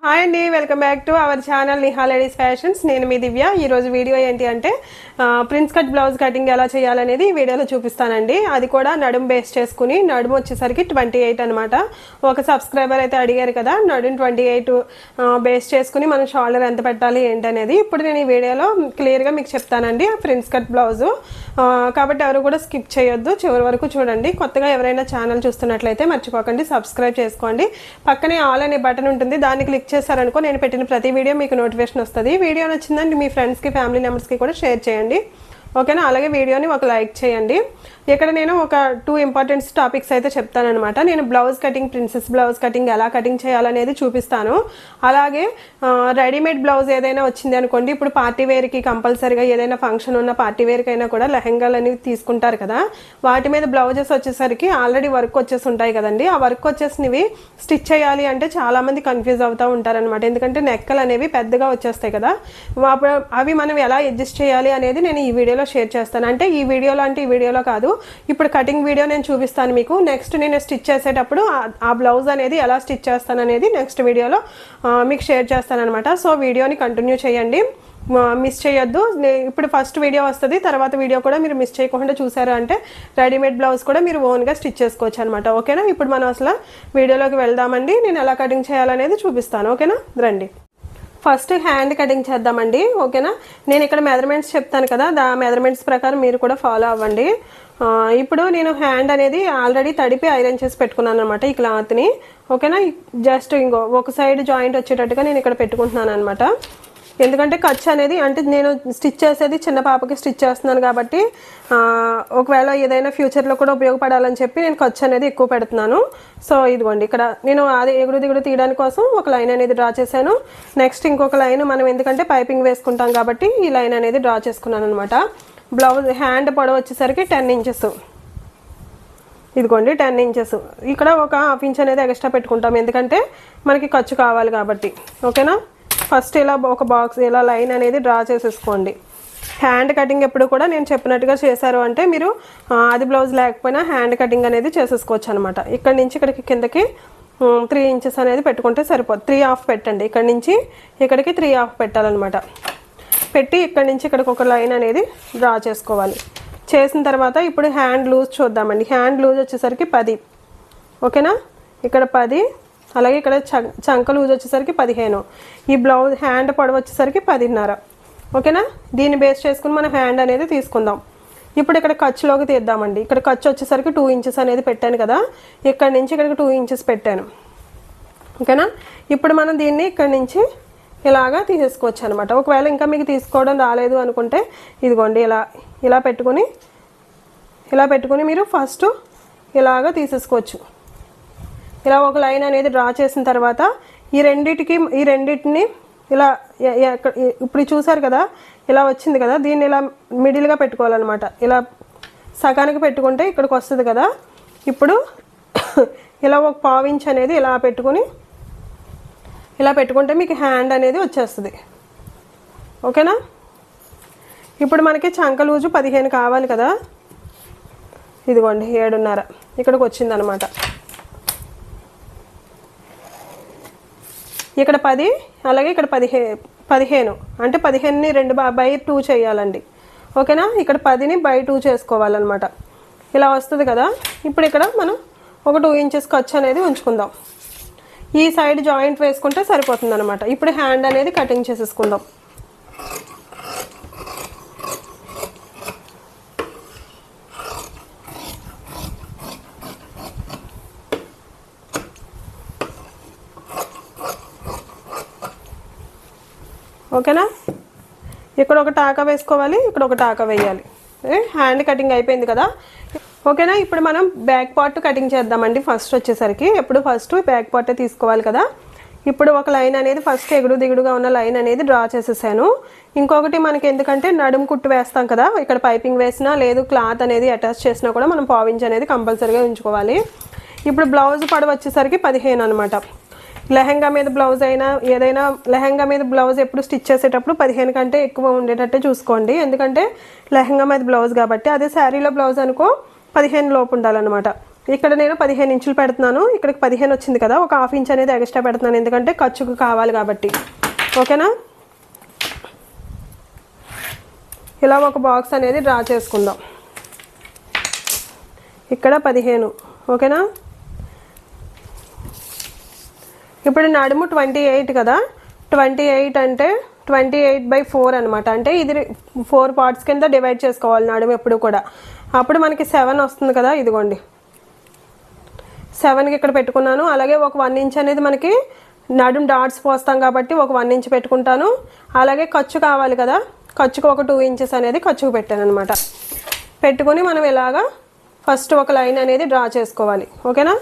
Hi అండి, welcome back to our channel Niha ladies fashions. నేను మీ దివ్య. ఈరోజు వీడియో ఏంటి అంటే ప్రిన్స్ కట్ బ్లౌజ్ కటింగ్ ఎలా చేయాలనేది ఈ వీడియోలో చూపిస్తానండి. అది కూడా నడుం బేస్ చేసుకుని, నడుము వచ్చేసరికి 28 అనమాట. ఒక సబ్స్క్రైబర్ అయితే అడిగారు కదా, నడుం 28 బేస్ చేసుకుని మనం షోల్డర్ ఎంత పెట్టాలి ఏంటనేది ఇప్పుడు నేను ఈ వీడియోలో క్లియర్గా మీకు చెప్తానండి. ప్రిన్స్ కట్ బ్లౌజు కాబట్టి ఎవరు కూడా స్కిప్ చేయొద్దు, చివరి వరకు చూడండి. కొత్తగా ఎవరైనా ఛానల్ చూస్తున్నట్లయితే మర్చిపోకండి సబ్స్క్రైబ్ చేసుకోండి. పక్కనే ఆల్ అనే బటన్ ఉంటుంది, దాన్ని క్లిక్ చేశారనుకో నేను పెట్టిన ప్రతి వీడియో మీకు నోటిఫికేషన్ వస్తుంది. వీడియో నచ్చిందండి మీ ఫ్రెండ్స్కి, ఫ్యామిలీ మెంబర్స్కి కూడా షేర్ చేయండి, ఓకేనా. అలాగే వీడియోని ఒక లైక్ చేయండి. ఇక్కడ నేను ఒక 2 ఇంపార్టెంట్ టాపిక్స్ అయితే చెప్తానమాట. నేను blouse cutting, princess blouse cutting ఎలా కటింగ్ చేయాలనేది చూపిస్తాను. అలాగే రెడీమేడ్ బ్లౌజ్ ఏదైనా వచ్చింది అనుకోండి, ఇప్పుడు పార్టీ వేర్కి కంపల్సరీగా ఏదైనా ఫంక్షన్ ఉన్న పార్టీ వేర్కి అయినా కూడా లెహంగాలు అనేవి తీసుకుంటారు కదా, వాటి మీద బ్లౌజెస్ వచ్చేసరికి ఆల్రెడీ వర్క్ వచ్చేసి ఉంటాయి కదండి. ఆ వర్క్ వచ్చేసినవి స్టిచ్ చేయాలి అంటే చాలామంది కన్ఫ్యూజ్ అవుతూ ఉంటారనమాట. ఎందుకంటే నెక్కలు అనేవి పెద్దగా వచ్చేస్తాయి కదా, అవి మనం ఎలా అడ్జస్ట్ చేయాలి అనేది నేను ఈ వీడియోలో షేర్ చేస్తాను. అంటే ఈ వీడియోలో అంటే ఈ వీడియోలో కాదు, ఇప్పుడు కటింగ్ వీడియో నేను చూపిస్తాను మీకు. నెక్స్ట్ నేను స్టిచ్ చేసేటప్పుడు ఆ బ్లౌజ్ అనేది ఎలా స్టిచ్ చేస్తాను అనేది నెక్స్ట్ వీడియోలో మీకు షేర్ చేస్తాను అనమాట. సో వీడియోని కంటిన్యూ చేయండి, మిస్ చేయొద్దు. ఇప్పుడు ఫస్ట్ వీడియో వస్తుంది, తర్వాత వీడియో కూడా మీరు మిస్ చేయకుండా చూసారు అంటే రెడీమేడ్ బ్లౌజ్ కూడా మీరు ఓన్గా స్టిచ్ చేసుకోవచ్చు అనమాట, ఓకేనా. ఇప్పుడు మనం అసలు వీడియోలోకి వెళ్దామండి. నేను ఎలా కటింగ్ చేయాలనేది చూపిస్తాను, ఓకేనా. రండి, ఫస్ట్ హ్యాండ్ కటింగ్ చేద్దామండి, ఓకేనా. నేను ఇక్కడ మెజర్మెంట్స్ చెప్తాను కదా, మెజర్మెంట్స్ ప్రకారం మీరు కూడా ఫాలో అవ్వండి. ఇప్పుడు నేను హ్యాండ్ అనేది ఆల్రెడీ తడిపి ఐరన్ చేసి పెట్టుకున్నాను అనమాట ఈ క్లాత్ని, ఓకేనా. జస్ట్ ఇంకో ఒక సైడ్ జాయింట్ వచ్చేటట్టుగా నేను ఇక్కడ పెట్టుకుంటున్నాను అనమాట. ఎందుకంటే ఖర్చు అనేది, అంటే నేను స్టిచ్ చేసేది చిన్న పాపకి స్టిచ్ చేస్తున్నాను కాబట్టి ఒకవేళ ఏదైనా ఫ్యూచర్లో కూడా ఉపయోగపడాలని చెప్పి నేను ఖర్చు అనేది ఎక్కువ పెడుతున్నాను. సో ఇదిగోండి, ఇక్కడ నేను అది ఎగుడు దిగుడు తీయడానికి కోసం ఒక లైన్ అనేది డ్రా చేశాను. నెక్స్ట్ ఇంకొక లైన్ మనం ఎందుకంటే పైపింగ్ వేసుకుంటాం కాబట్టి ఈ లైన్ అనేది డ్రా చేసుకున్నాను అనమాట. బ్లౌజ్ హ్యాండ్ పొడవు వచ్చేసరికి 10 ఇంచెస్, ఇదిగోండి 10 ఇంచెస్. ఇక్కడ ఒక ½ ఇంచ్ అనేది ఎక్స్ట్రా పెట్టుకుంటాం ఎందుకంటే మనకి ఖర్చు కావాలి కాబట్టి, ఓకేనా. ఫస్ట్ ఇలా ఒక బాక్స్ ఇలా లైన్ అనేది డ్రా చేసేసుకోండి. హ్యాండ్ కటింగ్ ఎప్పుడు కూడా నేను చెప్పినట్టుగా చేశారు అంటే మీరు అది బ్లౌజ్ లేకపోయినా హ్యాండ్ కటింగ్ అనేది చేసేసుకోవచ్చు అనమాట. ఇక్కడ నుంచి ఇక్కడికి కిందకి 3 ఇంచెస్ అనేది పెట్టుకుంటే సరిపోదు. 3.5 పెట్టండి, ఇక్కడ నుంచి ఇక్కడికి 3.5 పెట్టాలన్నమాట. పెట్టి ఇక్కడ నుంచి ఇక్కడికి ఒక లైన్ అనేది డ్రా చేసుకోవాలి. చేసిన తర్వాత ఇప్పుడు హ్యాండ్ లూజ్ చూద్దామండి. హ్యాండ్ లూజ్ వచ్చేసరికి 10, ఓకేనా. ఇక్కడ 10, అలాగే ఇక్కడ చంక లూజ్ వచ్చేసరికి 15. ఈ బ్లౌజ్ హ్యాండ్ పొడవు వచ్చేసరికి 10.5, ఓకేనా. దీన్ని బేస్ చేసుకుని మనం హ్యాండ్ అనేది తీసుకుందాం. ఇప్పుడు ఇక్కడ ఖర్చులోకి తీద్దామండి. ఇక్కడ ఖర్చు వచ్చేసరికి 2 ఇంచెస్ అనేది పెట్టాను కదా, ఇక్కడ నుంచి ఇక్కడికి 2 ఇంచెస్ పెట్టాను, ఓకేనా. ఇప్పుడు మనం దీన్ని ఇక్కడ నుంచి ఇలాగా తీసేసుకోవచ్చు అనమాట. ఒకవేళ ఇంకా మీకు తీసుకోవడం రాలేదు అనుకుంటే ఇదిగోండి ఇలా పెట్టుకుని మీరు ఫస్ట్ ఇలాగా తీసేసుకోవచ్చు. ఇలా ఒక లైన్ అనేది డ్రా చేసిన తర్వాత ఈ రెండింటిని ఇలా ఇప్పుడు చూసారు కదా, ఇలా వచ్చింది కదా, దీన్ని ఇలా మిడిల్గా పెట్టుకోవాలన్నమాట. ఇలా సగానికి పెట్టుకుంటే ఇక్కడికి వస్తుంది కదా. ఇప్పుడు ఇలా ఒక ½ ఇంచ్ అనేది ఇలా పెట్టుకుంటే మీకు హ్యాండ్ అనేది వచ్చేస్తుంది, ఓకేనా. ఇప్పుడు మనకి చంక లూజు 15 కావాలి కదా, ఇదిగోండి 7.5 ఇక్కడికి వచ్చిందనమాట. ఇక్కడ 10, అలాగే ఇక్కడ 15 అంటే 15ని 2/2 చేయాలండి, ఓకేనా. ఇక్కడ 10ని 2 చేసుకోవాలన్నమాట. ఇలా వస్తుంది కదా. ఇప్పుడు ఇక్కడ మనం ఒక 2 ఇంచెస్ ఖర్చు అనేది ఉంచుకుందాం. ఈ సైడ్ జాయింట్ వేసుకుంటే సరిపోతుంది అనమాట. ఇప్పుడు హ్యాండ్ అనేది కటింగ్ చేసేసుకుందాం. ఓకేనా. ఇక్కడ ఒక టాకా వేసుకోవాలి, ఇక్కడ ఒక టాకా వేయాలి. హ్యాండ్ కటింగ్ అయిపోయింది కదా, ఓకేనా. ఇప్పుడు మనం బ్యాక్ పార్ట్ కటింగ్ చేద్దామండి. ఫస్ట్ వచ్చేసరికి ఎప్పుడు ఫస్ట్ బ్యాక్ పార్టే తీసుకోవాలి కదా. ఇప్పుడు ఒక లైన్ అనేది ఫస్ట్ ఎగుడు దిగుడుగా ఉన్న లైన్ అనేది డ్రా చేసేసాను. ఇంకొకటి మనకి ఎందుకంటే నడుము కుట్టు వేస్తాం కదా, ఇక్కడ పైపింగ్ వేసినా లేదు క్లాత్ అనేది అటాచ్ చేసినా కూడా మనం ½ ఇంచ్ అనేది కంపల్సరీగా ఉంచుకోవాలి. ఇప్పుడు బ్లౌజ్ పొడవు వచ్చేసరికి 15 అనమాట. లెహంగా మీద బ్లౌజ్ అయినా ఏదైనా లెహంగా మీద బ్లౌజ్ ఎప్పుడు స్టిచ్ చేసేటప్పుడు 15 కంటే ఎక్కువ ఉండేటట్టే చూసుకోండి. ఎందుకంటే లెహంగా మీద బ్లౌజ్ కాబట్టి. అదే శారీలో బ్లౌజ్ అనుకో 15 లోపు ఉండాలన్నమాట. ఇక్కడ నేను 15 ఇంచులు పెడుతున్నాను. ఇక్కడికి 15 వచ్చింది కదా, ఒక హాఫ్ ఇంచ్ అనేది ఎక్స్ట్రా పెడుతున్నాను ఎందుకంటే ఖర్చుకు కావాలి కాబట్టి. ఓకేనా, ఇలా ఒక బాక్స్ అనేది డ్రా చేసుకుందాం. ఇక్కడ 15. ఓకేనా, ఇప్పుడు నడుము 28 కదా, 28 అంటే 28/4 అనమాట. అంటే ఇది 4 పార్ట్స్ కింద డివైడ్ చేసుకోవాలి నడుము ఎప్పుడు కూడా. అప్పుడు మనకి 7 వస్తుంది కదా, ఇదిగోండి 7కి ఇక్కడ పెట్టుకున్నాను. అలాగే ఒక 1 ఇంచ్ అనేది మనకి నడుము డాట్స్ పోస్తాం కాబట్టి ఒక 1 ఇంచ్ పెట్టుకుంటాను. అలాగే ఖర్చు కావాలి కదా, ఖర్చుకు ఒక 2 ఇంచెస్ అనేది ఖర్చుకు పెట్టాను అనమాట. పెట్టుకుని మనం ఇలాగా ఫస్ట్ ఒక లైన్ అనేది డ్రా చేసుకోవాలి. ఓకేనా,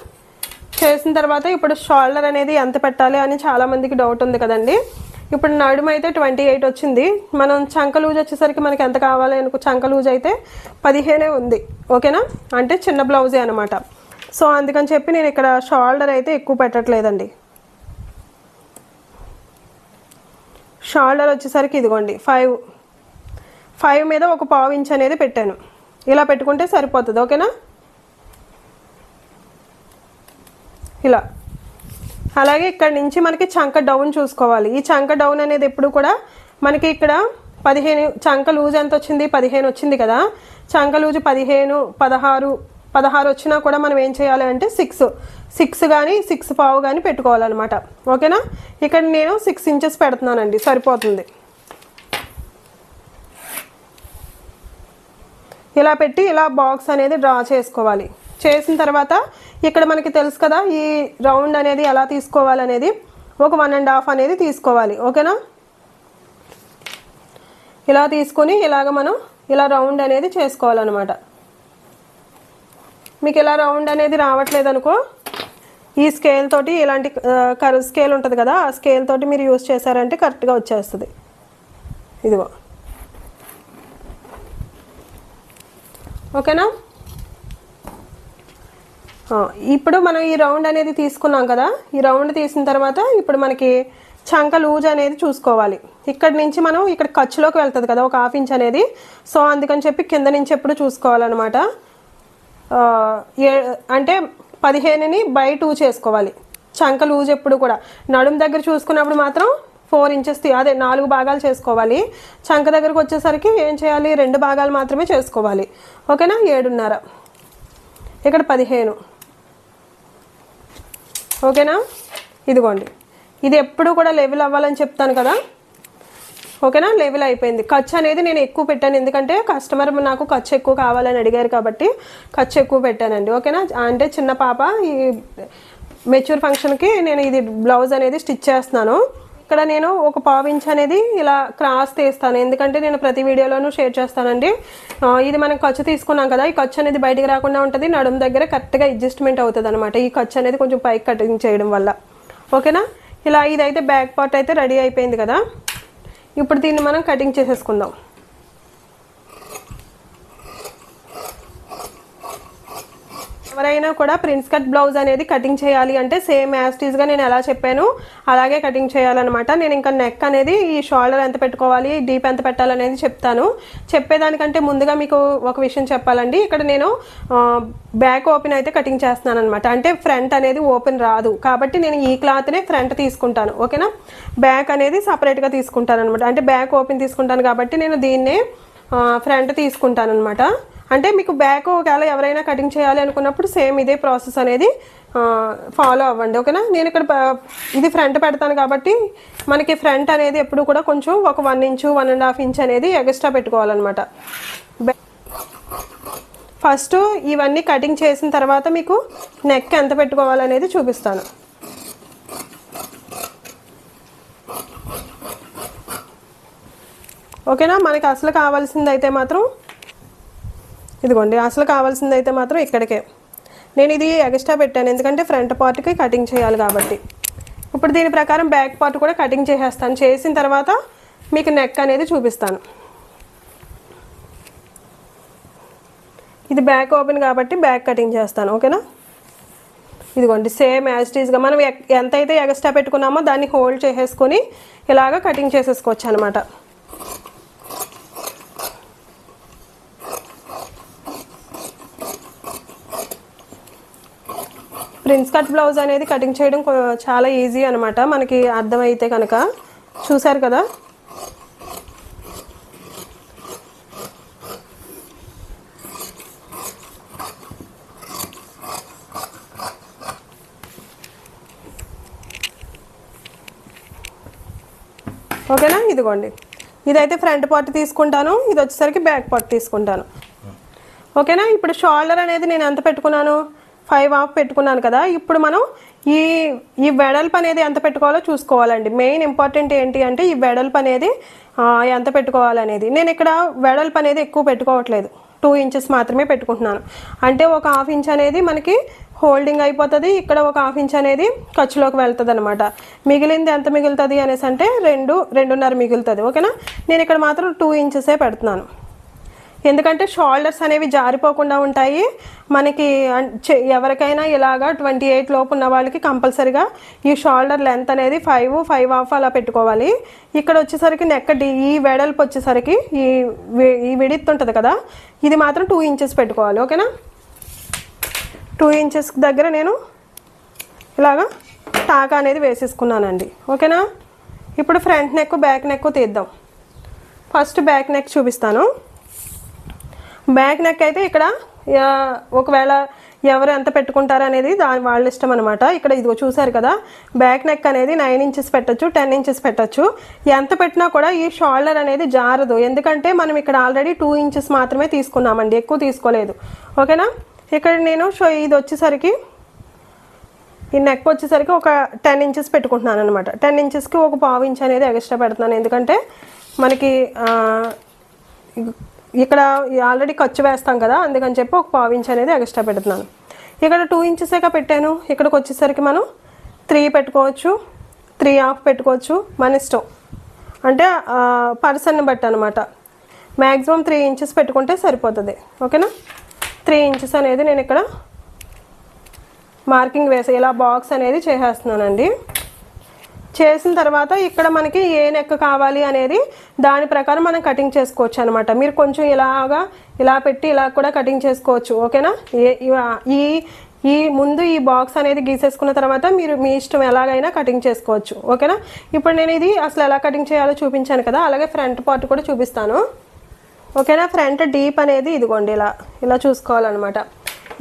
చేసిన తర్వాత ఇప్పుడు షోల్డర్ అనేది ఎంత పెట్టాలి అని చాలామందికి డౌట్ ఉంది కదండి. ఇప్పుడు నడుము అయితే 28 వచ్చింది. మనం చంక లూజ్ వచ్చేసరికి మనకి ఎంత కావాలి అనుకో, చంక లూజ్ అయితే 15 ఉంది. ఓకేనా, అంటే చిన్న బ్లౌజే అనమాట. సో అందుకని చెప్పి నేను ఇక్కడ షోల్డర్ అయితే ఎక్కువ పెట్టట్లేదండి. షోల్డర్ వచ్చేసరికి ఇదిగోండి 5 మీద ఒక పావు ఇంచ్ అనేది పెట్టాను. ఇలా పెట్టుకుంటే సరిపోతుంది. ఓకేనా, ఇలా. అలాగే ఇక్కడ నుంచి మనకి చంక డౌన్ చూసుకోవాలి. ఈ చంక డౌన్ అనేది ఎప్పుడు కూడా మనకి ఇక్కడ 15, చంక లూజ్ ఎంత వచ్చింది 15 వచ్చింది కదా, చంక లూజ్ 15, 16 వచ్చినా కూడా మనం ఏం చేయాలి అంటే 6 కానీ 6 పావు కానీ పెట్టుకోవాలన్నమాట. ఓకేనా, ఇక్కడ నేను 6 ఇంచెస్ పెడుతున్నానండి, సరిపోతుంది. ఇలా పెట్టి ఇలా బాక్స్ అనేది డ్రా చేసుకోవాలి. చేసిన తర్వాత ఇక్కడ మనకి తెలుసు కదా ఈ రౌండ్ అనేది ఎలా తీసుకోవాలనేది, ఒక 1.5 అనేది తీసుకోవాలి. ఓకేనా, ఇలా తీసుకొని ఇలాగ మనం ఇలా రౌండ్ అనేది చేసుకోవాలన్నమాట. మీకు ఇలా రౌండ్ అనేది రావట్లేదు అనుకో, ఈ స్కేల్ తోటి ఇలాంటి కర్వ్ స్కేల్ ఉంటుంది కదా, ఆ స్కేల్ తోటి మీరు యూజ్ చేశారంటే కరెక్ట్గా వచ్చేస్తుంది. ఇదిగో. ఓకేనా, ఇప్పుడు మనం ఈ రౌండ్ అనేది తీసుకున్నాం కదా, ఈ రౌండ్ తీసిన తర్వాత ఇప్పుడు మనకి చంక లూజ్ అనేది చూసుకోవాలి. ఇక్కడ నుంచి మనం ఇక్కడ ఖర్చులోకి వెళ్తుంది కదా ఒక హాఫ్ ఇంచ్ అనేది. సో అందుకని చెప్పి కింద నుంచి ఎప్పుడు చూసుకోవాలన్నమాట. అంటే 15/2 చేసుకోవాలి. చంక లూజ్ ఎప్పుడు కూడా నడుము దగ్గర చూసుకున్నప్పుడు మాత్రం 4 ఇంచెస్ అదే 4 భాగాలు చేసుకోవాలి. చంక దగ్గరకు వచ్చేసరికి ఏం చేయాలి, 2 భాగాలు మాత్రమే చేసుకోవాలి. ఓకేనా, 7.5. ఇక్కడ 15. ఓకేనా, ఇదిగోండి. ఇది ఎప్పుడు కూడా లెవెల్ అవ్వాలని చెప్తాను కదా. ఓకేనా, లెవెల్ అయిపోయింది. ఖర్చు అనేది నేను ఎక్కువ పెట్టాను ఎందుకంటే కస్టమర్ నాకు ఖర్చు ఎక్కువ కావాలని అడిగారు కాబట్టి ఖర్చు ఎక్కువ పెట్టానండి. ఓకేనా, అంటే చిన్న పాప ఈ మెచ్యూర్ ఫంక్షన్కి నేను ఇది బ్లౌజ్ అనేది స్టిచ్ చేస్తున్నాను. ఇక్కడ నేను ఒక పావు ఇంచ్ అనేది ఇలా క్రాస్ తీస్తాను ఎందుకంటే నేను ప్రతి వీడియోలోనూ షేర్ చేస్తానండి. ఇది మనం ఖర్చు తీసుకున్నాం కదా, ఈ ఖర్చు అనేది బయటికి రాకుండా ఉంటుంది, నడుము దగ్గర కరెక్ట్గా అడ్జస్ట్మెంట్ అవుతుంది అనమాట. ఈ ఖర్చు అనేది కొంచెం పైకి కటింగ్ చేయడం వల్ల. ఓకేనా, ఇలా ఇదైతే బ్యాక్ పార్ట్ అయితే రెడీ అయిపోయింది కదా. ఇప్పుడు దీన్ని మనం కటింగ్ చేసేసుకుందాం. ఎవరైనా కూడా ప్రిన్స్ కట్ బ్లౌజ్ అనేది కటింగ్ చేయాలి అంటే సేమ్ యాజ్ టీజ్ గా నేను ఎలా చెప్పాను అలాగే కటింగ్ చేయాలన్నమాట. నేను ఇంకా నెక్ అనేది ఈ షోల్డర్ ఎంత పెట్టుకోవాలి, డీప్ ఎంత పెట్టాలనేది చెప్తాను. చెప్పేదానికంటే ముందుగా మీకు ఒక విషయం చెప్పాలండి. ఇక్కడ నేను బ్యాక్ ఓపెన్ అయితే కటింగ్ చేస్తున్నాను అనమాట. అంటే ఫ్రంట్ అనేది ఓపెన్ రాదు కాబట్టి నేను ఈ క్లాత్నే ఫ్రంట్ తీసుకుంటాను. ఓకేనా, బ్యాక్ అనేది సపరేట్గా తీసుకుంటాను అనమాట. అంటే బ్యాక్ ఓపెన్ తీసుకుంటాను కాబట్టి నేను దీన్నే ఫ్రంట్ తీసుకుంటాను అనమాట. అంటే మీకు బ్యాక్ ఒకవేళ ఎవరైనా కటింగ్ చేయాలి అనుకున్నప్పుడు సేమ్ ఇదే ప్రాసెస్ అనేది ఫాలో అవ్వండి. ఓకేనా, నేను ఇక్కడ ఇది ఫ్రంట్ పెడతాను కాబట్టి మనకి ఫ్రంట్ అనేది ఎప్పుడు కూడా కొంచెం ఒక 1 ఇంచు 1.5 ఇంచ్ అనేది ఎక్స్ట్రా పెట్టుకోవాలన్నమాట. ఫస్ట్ ఇవన్నీ కటింగ్ చేసిన తర్వాత మీకు నెక్ ఎంత పెట్టుకోవాలనేది చూపిస్తాను. ఓకేనా, మనకి అసలు కావాల్సింది అయితే మాత్రం ఇదిగోండి, అసలు కావాల్సింది అయితే మాత్రం ఇక్కడికే నేను ఇది ఎక్స్ట్రా పెట్టాను ఎందుకంటే ఫ్రంట్ పార్ట్కి కటింగ్ చేయాలి కాబట్టి. ఇప్పుడు దీని ప్రకారం బ్యాక్ పార్ట్ కూడా కటింగ్ చేసేస్తాను. చేసిన తర్వాత మీకు నెక్ అనేది చూపిస్తాను. ఇది బ్యాక్ ఓపెన్ కాబట్టి బ్యాక్ కటింగ్ చేస్తాను. ఓకేనా, ఇదిగోండి సేమ్ యాజ్ ఇట్ ఈస్గా మనం ఎంతైతే ఎక్స్ట్రా పెట్టుకున్నామో దాన్ని హోల్డ్ చేసేసుకొని ఇలాగ కటింగ్ చేసేసుకోవచ్చు అనమాట. ప్రిన్స్ కట్ బ్లౌజ్ అనేది కటింగ్ చేయడం చాలా ఈజీ అనమాట, మనకి అర్థమైతే కనుక. చూసారు కదా. ఓకేనా, ఇదిగోండి. ఇదైతే ఫ్రంట్ పార్ట్ తీసుకుంటాను, ఇది వచ్చేసరికి బ్యాక్ పార్ట్ తీసుకుంటాను. ఓకేనా. ఇప్పుడు షోల్డర్ అనేది నేను ఎంత పెట్టుకున్నాను, 5.5 పెట్టుకున్నాను కదా. ఇప్పుడు మనం ఈ వెడల్పు అనేది ఎంత పెట్టుకోవాలో చూసుకోవాలండి. మెయిన్ ఇంపార్టెంట్ ఏంటి అంటే ఈ వెడల్పు అనేది ఎంత పెట్టుకోవాలనేది. నేను ఇక్కడ వెడల్పు అనేది ఎక్కువ పెట్టుకోవట్లేదు, 2 ఇంచెస్ మాత్రమే పెట్టుకుంటున్నాను. అంటే ఒక 1/2 ఇంచ్ అనేది మనకి హోల్డింగ్ అయిపోతుంది, ఇక్కడ ఒక 1/2 ఇంచ్ అనేది ఖర్చులోకి వెళ్తుంది అనమాట. మిగిలింది ఎంత మిగులుతుంది అనేసి అంటే 2.5 మిగులుతుంది. ఓకేనా. నేను ఇక్కడ మాత్రం 2 ఇంచెసే పెడుతున్నాను, ఎందుకంటే షోల్డర్స్ అనేవి జారిపోకుండా ఉంటాయి మనకి. ఎవరికైనా ఇలాగా 28 లోపు ఉన్న వాళ్ళకి కంపల్సరిగా ఈ షోల్డర్ లెంత్ అనేది 5.5 అలా పెట్టుకోవాలి. ఇక్కడ వచ్చేసరికి నెక్ ఈ వెడల్పు వచ్చేసరికి ఈ విడిత్ ఉంటుంది కదా, ఇది మాత్రం 2 ఇంచెస్ పెట్టుకోవాలి. ఓకేనా. 2 ఇంచెస్ దగ్గర నేను ఇలాగా టాకా అనేది వేసేసుకున్నానండి. ఓకేనా. ఇప్పుడు ఫ్రంట్ నెక్ బ్యాక్ నెక్ తీద్దాం. ఫస్ట్ బ్యాక్ నెక్ చూపిస్తాను. బ్యాక్ నెక్ అయితే ఇక్కడ ఒకవేళ ఎవరు ఎంత పెట్టుకుంటారు అనేది వాళ్ళ ఇష్టం అనమాట. ఇక్కడ ఇదిగో చూసారు కదా, బ్యాక్ నెక్ అనేది 9 ఇంచెస్ పెట్టచ్చు, 10 ఇంచెస్ పెట్టచ్చు. ఎంత పెట్టినా కూడా ఈ షోల్డర్ అనేది జారదు, ఎందుకంటే మనం ఇక్కడ ఆల్రెడీ 2 ఇంచెస్ మాత్రమే తీసుకున్నామండి, ఎక్కువ తీసుకోలేదు. ఓకేనా. ఇక్కడ నేను ఇది వచ్చేసరికి ఈ నెక్ వచ్చేసరికి ఒక 10 ఇంచెస్ పెట్టుకుంటున్నాను అనమాట. 10 ఇంచెస్కి ఒక 1/2 ఇంచ్ అనేది ఎక్స్ట్రా పెడుతున్నాను, ఎందుకంటే మనకి ఇక్కడ ఆల్రెడీ ఖర్చు వేస్తాం కదా, అందుకని చెప్పి ఒక 1/2 ఇంచ్ అనేది ఎక్స్ట్రా పెడుతున్నాను. ఇక్కడ 2 ఇంచెసేగా పెట్టాను, ఇక్కడికి వచ్చేసరికి మనం 3 పెట్టుకోవచ్చు, 3.5 పెట్టుకోవచ్చు, మన ఇష్టం. అంటే పర్సన్ని బట్టి అనమాట. మ్యాక్సిమం 3 ఇంచెస్ పెట్టుకుంటే సరిపోతుంది. ఓకేనా. 3 ఇంచెస్ అనేది నేను ఇక్కడ మార్కింగ్ వేసి ఇలా బాక్స్ అనేది చేసేస్తున్నానండి. చేసిన తర్వాత ఇక్కడ మనకి ఏ నెక్ కావాలి అనేది దాని ప్రకారం మనం కటింగ్ చేసుకోవచ్చు అనమాట. మీరు కొంచెం ఇలా పెట్టి ఇలా కూడా కటింగ్ చేసుకోవచ్చు. ఓకేనా. ఈ ముందు ఈ బాక్స్ అనేది గీసేసుకున్న తర్వాత మీరు మీ ఇష్టం ఎలాగైనా కటింగ్ చేసుకోవచ్చు. ఓకేనా. ఇప్పుడు నేను ఇది అసలు ఎలా కటింగ్ చేయాలో చూపించాను కదా, అలాగే ఫ్రంట్ పార్ట్ కూడా చూపిస్తాను. ఓకేనా. ఫ్రంట్ డీప్ అనేది ఇదిగోండి ఇలా చూసుకోవాలన్నమాట.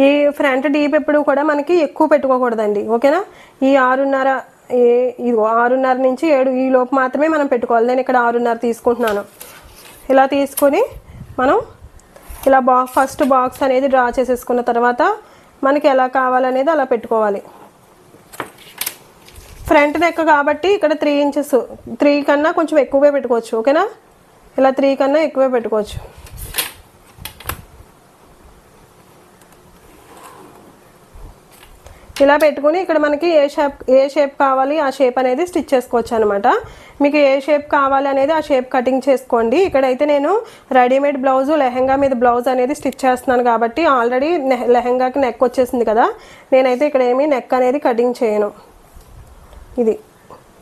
ఈ ఫ్రంట్ డీప్ ఎప్పుడు కూడా మనకి ఎక్కువ పెట్టుకోకూడదండి. ఓకేనా. ఈ 6.5 నుంచి 7 ఈ లోపు మాత్రమే మనం పెట్టుకోవాలి. నేను ఇక్కడ 6.5 తీసుకుంటున్నాను. ఇలా తీసుకొని మనం ఇలా ఫస్ట్ బాక్స్ అనేది డ్రా చేసేసుకున్న తర్వాత మనకి ఎలా కావాలనేది అలా పెట్టుకోవాలి. ఫ్రంట్ నెక్ కాబట్టి ఇక్కడ 3 ఇంచెస్, 3 కన్నా కొంచెం ఎక్కువే పెట్టుకోవచ్చు. ఓకేనా. ఇలా 3 కన్నా ఎక్కువే పెట్టుకోవచ్చు. ఇలా పెట్టుకుని ఇక్కడ మనకి ఏ షేప్ కావాలి ఆ షేప్ అనేది స్టిచ్ చేసుకోవచ్చు అనమాట. మీకు ఏ షేప్ కావాలి అనేది ఆ షేప్ కటింగ్ చేసుకోండి. ఇక్కడైతే నేను రెడీమేడ్ బ్లౌజ్ లెహెంగా మీద బ్లౌజ్ అనేది స్టిచ్ చేస్తున్నాను కాబట్టి ఆల్రెడీ లెహెంగాకి నెక్ వచ్చేసింది కదా, నేనైతే ఇక్కడ ఏమీ నెక్ అనేది కటింగ్ చేయను.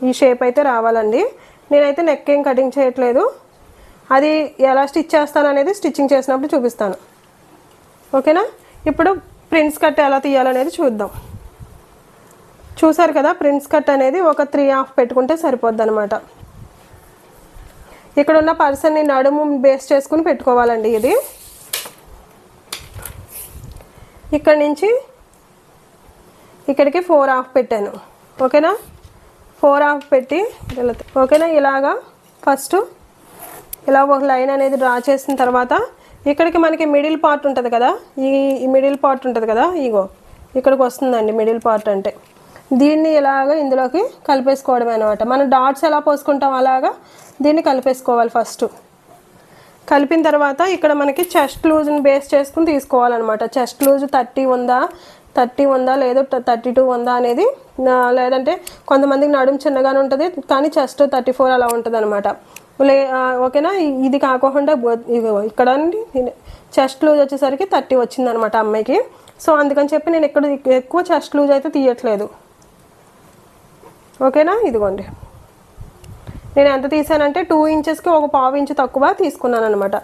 ఈ షేప్ అయితే రావాలండి. నేనైతే నెక్ ఏం కటింగ్ చేయట్లేదు, అది ఎలా స్టిచ్ చేస్తాను అనేది స్టిచ్చింగ్ చేసినప్పుడు చూపిస్తాను. ఓకేనా. ఇప్పుడు ప్రిన్స్ కట్ ఎలా తీయాలనేది చూద్దాం. చూసారు కదా, ప్రిన్స్ కట్ అనేది ఒక 3.5 పెట్టుకుంటే సరిపోద్ది అనమాట. ఇక్కడ ఉన్న పర్సన్ని నడుము బేస్ చేసుకుని పెట్టుకోవాలండి. ఇది ఇక్కడ నుంచి ఇక్కడికి 4.5 పెట్టాను. ఓకేనా. 4.5 పెట్టి ఓకేనా. ఇలాగా ఫస్ట్ ఇలా ఒక లైన్ అనేది డ్రా చేసిన తర్వాత ఇక్కడికి మనకి మిడిల్ పార్ట్ ఉంటుంది కదా, ఈ మిడిల్ పార్ట్ ఉంటుంది కదా, ఇక్కడికి వస్తుందండి మిడిల్ పార్ట్. అంటే దీన్ని ఇలాగ ఇందులోకి కలిపేసుకోవడమే అనమాట. మనం డాట్స్ ఎలా పోసుకుంటాం అలాగా దీన్ని కలిపేసుకోవాలి. ఫస్ట్ కలిపిన తర్వాత ఇక్కడ మనకి చెస్ట్ లూజ్ని బేస్ చేసుకుని తీసుకోవాలన్నమాట. చెస్ట్ లూజ్ 30 ఉందా లేదు 32 ఉందా అనేది, లేదంటే కొంతమందికి నడుము చిన్నగానే ఉంటుంది కానీ చెస్ట్ 34 అలా ఉంటుంది అనమాట. ఓకేనా. ఇది కాకుండా ఇక్కడ చెస్ట్ లూజ్ వచ్చేసరికి 30 వచ్చిందనమాట అమ్మాయికి. సో అందుకని చెప్పి నేను ఇక్కడ ఎక్కువ చెస్ట్ లూజ్ అయితే తీయట్లేదు. ఓకేనా. ఇదిగోండి, నేను ఎంత తీసానంటే 2 ఇంచెస్కి ఒక 1/2 ఇంచ్ తక్కువ తీసుకున్నాను అనమాట.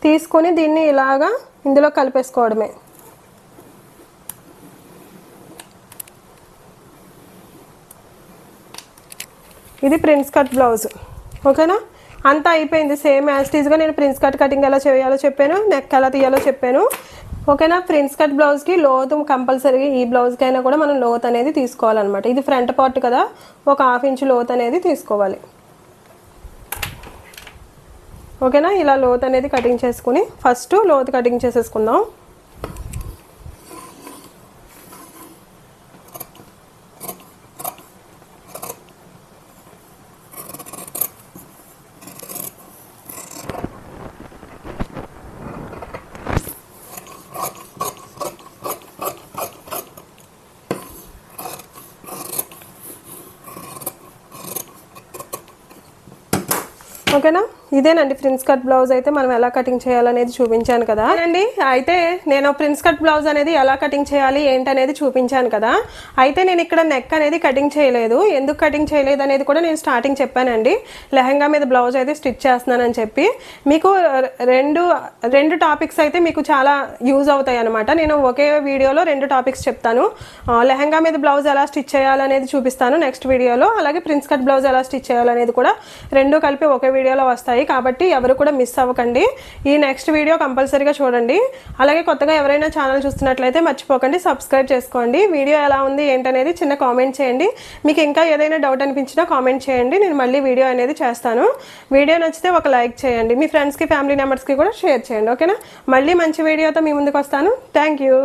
తీసుకొని దీన్ని ఇలాగా ఇందులో కలిపేసుకోవడమే. ఇది ప్రిన్స్ కట్ బ్లౌజ్. ఓకేనా, అంతా అయిపోయింది. సేమ్ యాజ్ టీజ్గా నేను ప్రిన్స్ కట్ కటింగ్ ఎలా చేయాలో చెప్పాను, నెక్ ఎలా తీయాలో చెప్పాను. ఓకేనా, ప్రిన్స్ కట్ బ్లౌజ్కి లోతు కంపల్సరీగా ఈ బ్లౌజ్కి అయినా కూడా మనం లోత్ అనేది తీసుకోవాలన్నమాట. ఇది ఫ్రంట్ పార్ట్ కదా, ఒక 1/2 ఇంచ్ లోత్ అనేది తీసుకోవాలి. ఓకేనా, ఇలా లోత్ అనేది కటింగ్ చేసుకుని ఫస్ట్ లోత్ కటింగ్ చేసేసుకుందాం. ఓకేనా, ఇదేనండి ప్రిన్స్ కట్ బ్లౌజ్. అయితే మనం ఎలా కటింగ్ చేయాలనేది చూపించాను కదా అండి. అయితే నేను ప్రిన్స్ కట్ బ్లౌజ్ అనేది ఎలా కటింగ్ చేయాలి ఏంటనేది చూపించాను కదా. అయితే నేను ఇక్కడ నెక్ అనేది కటింగ్ చేయలేదు. ఎందుకు కటింగ్ చేయలేదు అనేది కూడా నేను స్టార్టింగ్ చెప్పానండి. లెహంగా మీద బ్లౌజ్ అయితే స్టిచ్ చేస్తున్నానని చెప్పి మీకు రెండు టాపిక్స్ అయితే మీకు చాలా యూజ్ అవుతాయి అనమాట. నేను ఒకే వీడియోలో 2 టాపిక్స్ చెప్తాను. లెహంగా మీద బ్లౌజ్ ఎలా స్టిచ్ చేయాలనేది చూపిస్తాను నెక్స్ట్ వీడియోలో. అలాగే ప్రిన్స్ కట్ బ్లౌజ్ ఎలా స్టిచ్ చేయాలనేది కూడా 2 కలిపి ఒకే వీడియోలో వస్తాయి. కాబట్టి ఎవరు కూడా మిస్ అవ్వకండి. ఈ నెక్స్ట్ వీడియో కంపల్సరీగా చూడండి. అలాగే కొత్తగా ఎవరైనా ఛానల్ చూస్తున్నట్లయితే మర్చిపోకండి సబ్స్క్రైబ్ చేసుకోండి. వీడియో ఎలా ఉంది ఏంటనేది చిన్న కామెంట్ చేయండి. మీకు ఇంకా ఏదైనా డౌట్ అనిపించినా కామెంట్ చేయండి, నేను మళ్ళీ వీడియో అనేది చేస్తాను. వీడియో నచ్చితే ఒక లైక్ చేయండి, మీ ఫ్రెండ్స్కి ఫ్యామిలీ మెంబర్స్కి కూడా షేర్ చేయండి. ఓకేనా, మళ్ళీ మంచి వీడియోతో మీ ముందుకు వస్తాను. Thank you.